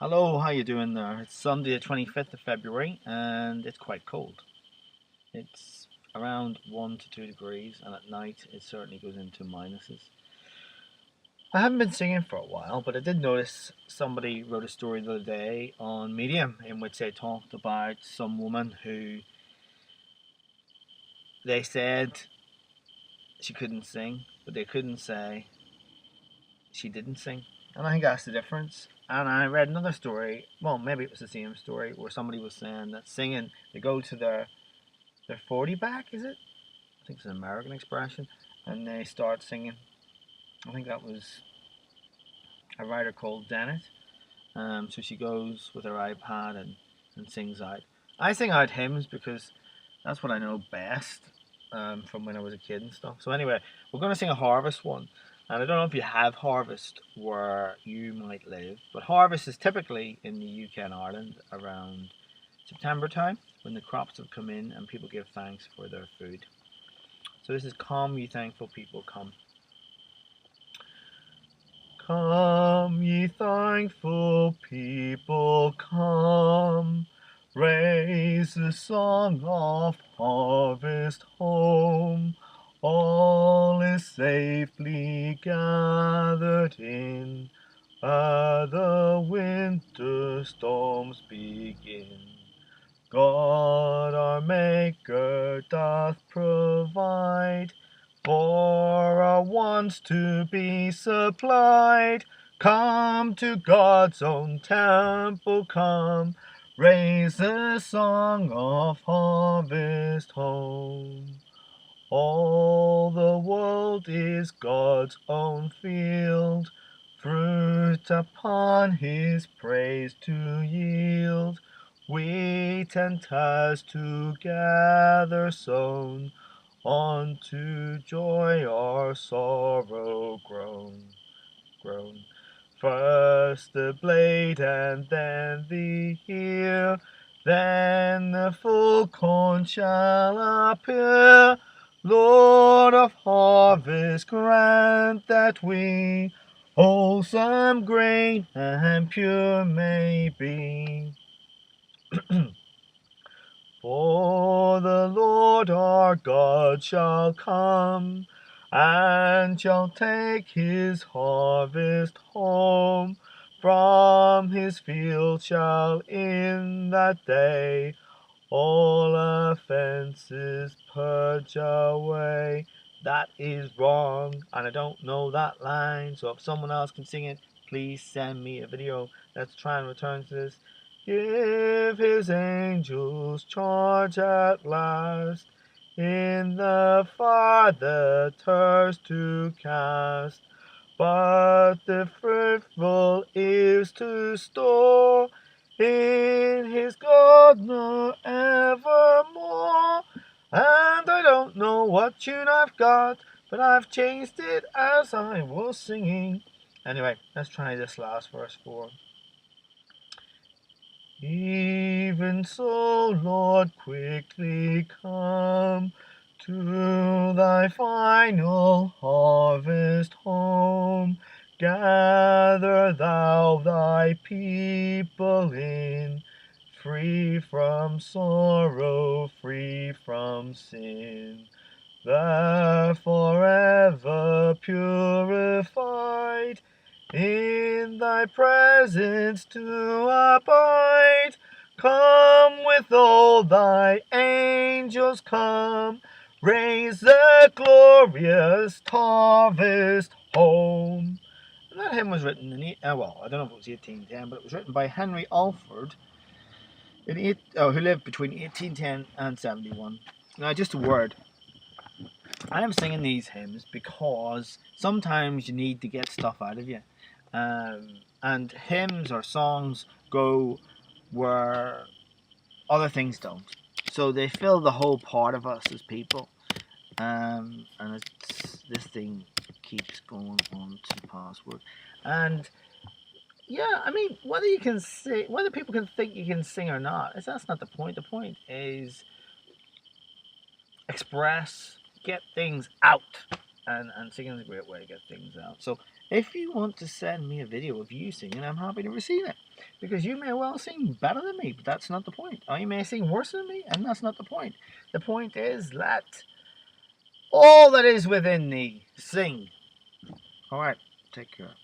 Hello, how you doing there? It's Sunday the 25th of February and it's quite cold. It's around 1 to 2 degrees and at night it certainly goes into minuses. I haven't been singing for a while, but I did notice somebody wrote a story the other day on Medium in which they talked about some woman who they said she couldn't sing, but they couldn't say she didn't sing. And I think that's the difference. And I read another story, well, maybe it was the same story, where somebody was saying that singing, they go to their 40 back, is it? I think it's an American expression. And they start singing. I think that was a writer called Dennett. So she goes with her iPad and sings out. I sing out hymns because that's what I know best from when I was a kid and stuff. So anyway, we're going to sing a harvest one. And I don't know if you have harvest where you might live, but harvest is typically in the UK and Ireland around September time when the crops have come in and people give thanks for their food. So this is Come Ye Thankful People, Come. Come, ye thankful people, come, raise the song of harvest home. All is safely gathered in, the winter storms begin. God our Maker doth provide for our wants to be supplied. Come to God's own temple, come, raise a song of harvest home. All the world is God's own field, fruit upon his praise to yield. Wheat and tares together sown, unto joy or sorrow grown. First the blade and then the ear, then the full corn shall appear. Lord of harvest, grant that we wholesome grain and pure may be. For the Lord our God shall come, and shall take his harvest home. From his field shall in that day all offenses purge away. That is wrong, and I don't know that line, so if someone else can sing it, please send me a video. Let's try and return to this. Give his angels charge at last, in the fire the tares to cast, but the fruitful is to store in his garden evermore. And I don't know what tune I've got, but I've changed it as I was singing. Anyway, let's try this last verse 4. Even so, Lord, quickly come to thy final harvest home. Gather thou thy people in, free from sorrow, free from sin. Therefore ever purified, in thy presence to abide. Come with all thy angels, come, raise the glorious harvest home. And that hymn was written in, well, I don't know if it was 1810, but it was written by Henry Alford, who lived between 1810 and 71. Now, just a word. I am singing these hymns because sometimes you need to get stuff out of you. And hymns or songs go where other things don't. So they fill the whole part of us as people. And this thing keeps going on to password. And yeah, I mean, whether you can sing, whether people can think you can sing or not, that's not the point. The point is express, get things out, and singing is a great way to get things out. So If you want to send me a video of you singing, I'm happy to receive it. Because you may well sing better than me, but that's not the point. Or you may sing worse than me, and that's not the point. The point is, let all that is within thee sing. Alright, take care.